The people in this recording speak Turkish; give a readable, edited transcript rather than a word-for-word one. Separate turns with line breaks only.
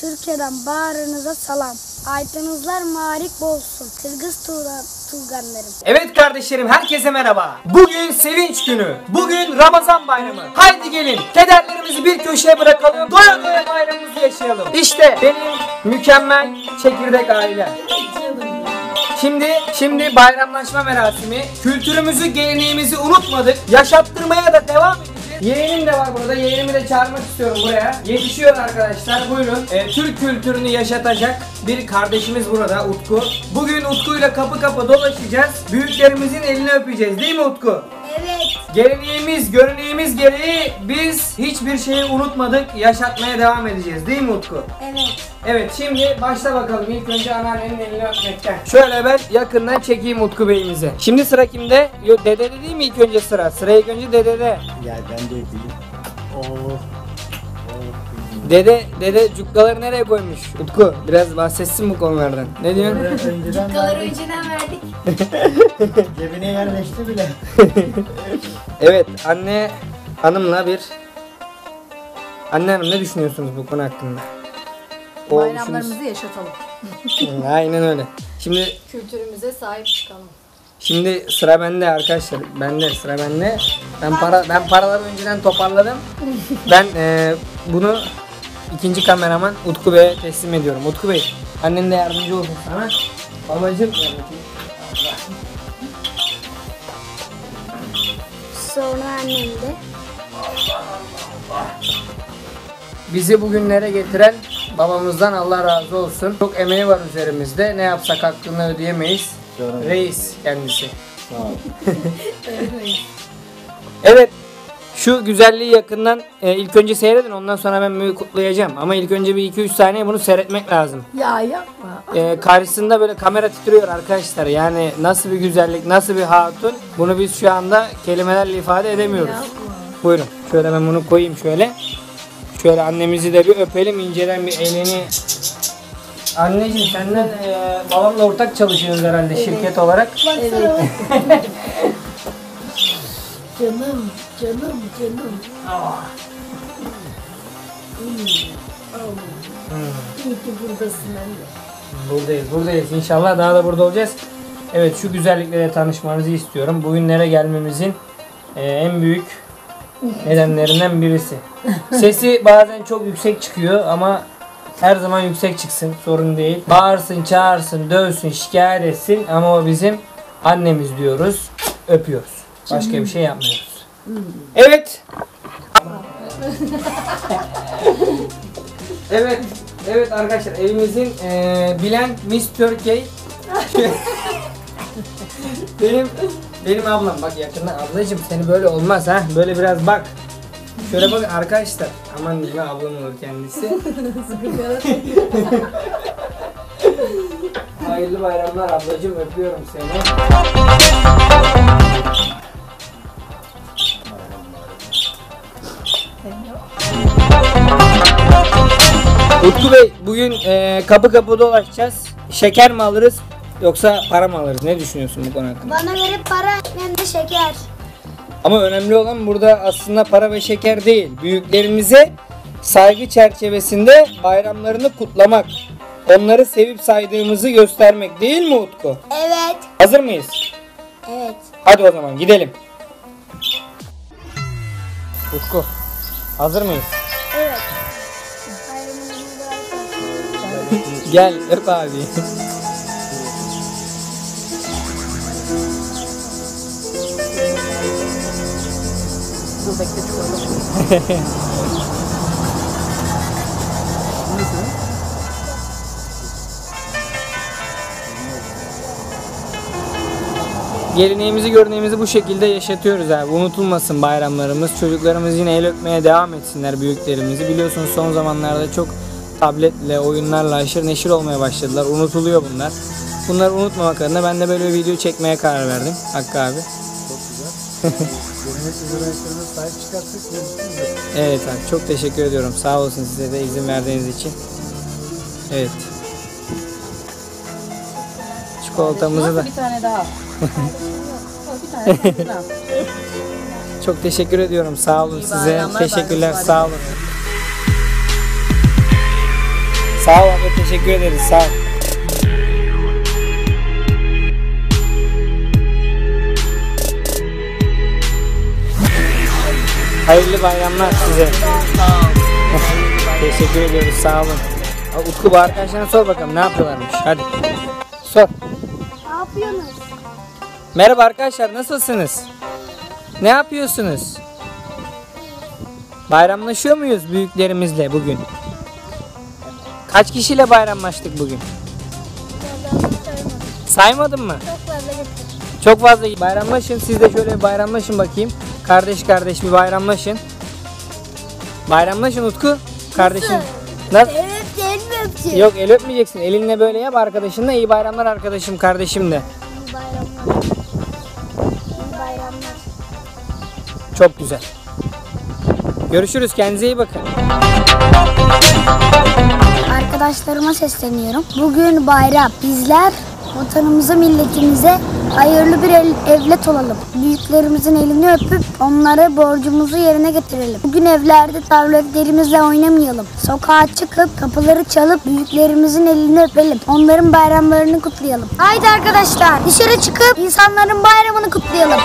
Türkiye'den bağrınıza salam. Aydınızlar marik bolsun. Kırgız Tuğganlarım.
Evet kardeşlerim, herkese merhaba. Bugün sevinç günü. Bugün Ramazan bayramı. Haydi gelin kederlerimizi bir köşeye bırakalım. Doya doya bayramımızı yaşayalım. İşte benim mükemmel çekirdek aile. Şimdi bayramlaşma merasimi. Kültürümüzü, geleneğimizi unutmadık. Yaşattırmaya da devam edeceğiz. Yeğenim de var burada. Yeğenimi de çağırmak istiyorum buraya. Yetişiyor arkadaşlar. Buyurun. Türk kültürünü yaşatacak bir kardeşimiz burada, Utku. Bugün Utku'yla kapı kapı dolaşacağız. Büyüklerimizin elini öpeceğiz. Değil mi Utku?
Evet.
Geleneğimiz, göreneğimiz gereği biz hiçbir şeyi unutmadık. Yaşatmaya devam edeceğiz. Değil mi Utku?
Evet.
Evet, şimdi başla bakalım. İlk önce anneannenin elini öpmekten. Şöyle ben yakından çekeyim Utku Bey'imizi. Şimdi sıra kimde? Yok, dedede değil mi ilk önce sıra? Sıra ilk önce dedede.
Ya ben de değil.
Dede cukkaları nereye koymuş? Utku biraz bahsetsin bu konulardan. Ne diyorsun?
Önceden
Doları
verdik.
önceden verdik.
Cebine yerleşti bile.
Evet, anne hanımla bir... Anne hanım, ne düşünüyorsunuz bu konu hakkında?
Bayramlarımızı yaşatalım.
Aynen öyle.
Kültürümüze sahip çıkalım.
Şimdi sıra bende arkadaşlar. Sıra bende. Ben paraları önceden toparladım. Ben bunu ikinci kameraman Utku Bey'e teslim ediyorum. Utku Bey, annen de yardımcı olsun sana. Babacım.
Sonra annem de.
Bizi bugünlere getiren babamızdan Allah razı olsun. Çok emeği var üzerimizde. Ne yapsak hakkını ödeyemeyiz. Reis kendisi.
Sağ ol.
Evet. Şu güzelliği yakından ilk önce seyredin, ondan sonra ben böyle kutlayacağım. Ama ilk önce bir 2-3 saniye bunu seyretmek lazım.
Ya yapma.
Karşısında böyle kamera titriyor arkadaşlar. Yani nasıl bir güzellik, nasıl bir hatun. Bunu biz şu anda kelimelerle ifade edemiyoruz.
Yapma.
Buyurun. Şöyle ben bunu koyayım şöyle. Şöyle annemizi de bir öpelim, inceden bir elini. Anneciğim, senden babamla ortak çalışıyoruz herhalde şirket olarak.
Evet. Canım. İyi ki buradasın anne.
Buradayız. İnşallah daha da burada olacağız. Evet, şu güzellikle tanışmanızı istiyorum. Bugünlere gelmemizin en büyük nedenlerinden birisi. Sesi bazen çok yüksek çıkıyor ama her zaman yüksek çıksın, sorun değil. Bağırsın, çağırsın, dövsün, şikayet etsin ama o bizim annemiz diyoruz, öpüyoruz. Başka bir şey yapmıyoruz. Evet. Evet arkadaşlar, evimizin bilen Miss Turkey. benim ablam, bak yakından ablacığım, seni böyle olmaz ha, böyle biraz bak. Şöyle bak arkadaşlar, aman diyeyim, ablam olur kendisi. Hayırlı bayramlar ablacığım, öpüyorum seni. Utku Bey, bugün kapı kapı dolaşacağız. Şeker mi alırız yoksa para mı alırız? Ne düşünüyorsun bu konu hakkında?
Bana verip para hem de şeker.
Ama önemli olan burada aslında para ve şeker değil. Büyüklerimize saygı çerçevesinde bayramlarını kutlamak. Onları sevip saydığımızı göstermek, değil mi Utku?
Evet.
Hazır mıyız?
Evet.
Hadi o zaman gidelim. Utku, hazır mıyız?
Evet. Bayramınız mübarek olsun.
Gel öp abi.
Dur bekle çıkalım.
Geleneğimizi, göreneğimizi bu şekilde yaşatıyoruz abi. Unutulmasın bayramlarımız. Çocuklarımız yine el öpmeye devam etsinler, büyüklerimizi. Biliyorsunuz son zamanlarda çok tabletle, oyunlarla aşırı neşir olmaya başladılar. Unutuluyor bunlar. Bunları unutmamak adına ben de böyle bir video çekmeye karar verdim Hakkı abi.
Çok güzel. Gelenek göreneklerine sahip çıkarttık.
Evet abi, çok teşekkür ediyorum. Sağ olsun, size de izin verdiğiniz için. Evet. Çikolatamızı da.
Bir tane daha. Bir tane daha.
Çok teşekkür ediyorum. Sağ olun
İyi
size.
bayramlar,
Teşekkürler.
bayramlar.
Sağ olun. Sağ ol abi, teşekkür ederiz. Sağ ol. Hayırlı bayramlar size. Teşekkür ediyoruz. Sağ olun. Utku, bu arkadaşlarına sor bakalım ne yapıyorlarmış. Hadi. Sor.
Ne yapıyorsunuz?
Merhaba arkadaşlar, nasılsınız? Ne yapıyorsunuz? Bayramlaşıyor muyuz büyüklerimizle bugün? Kaç kişiyle bayramlaştık bugün? Saymadın mı?
Çok fazla getir.
Çok fazla. Bayramlaşın, siz de şöyle bayramlaşın bakayım. Kardeş kardeş bir bayramlaşın. Bayramlaşın Utku. Kardeşim. Nasıl?
Evet, değil mi öpücük?
Yok, el öpmeyeceksin. Elinle böyle yap arkadaşınla. İyi bayramlar arkadaşım, kardeşim de.
İyi bayramlar. İyi bayramlar.
Çok güzel. Görüşürüz. Kendinize iyi bakın.
Arkadaşlarıma sesleniyorum. Bugün bayram. Bizler vatanımıza, milletimize hayırlı bir evlat olalım. Büyüklerimizin elini öpüp onlara borcumuzu yerine getirelim. Bugün evlerde tabletlerimizle oynamayalım. Sokağa çıkıp kapıları çalıp büyüklerimizin elini öpelim. Onların bayramlarını kutlayalım. Haydi arkadaşlar, dışarı çıkıp insanların bayramını kutlayalım.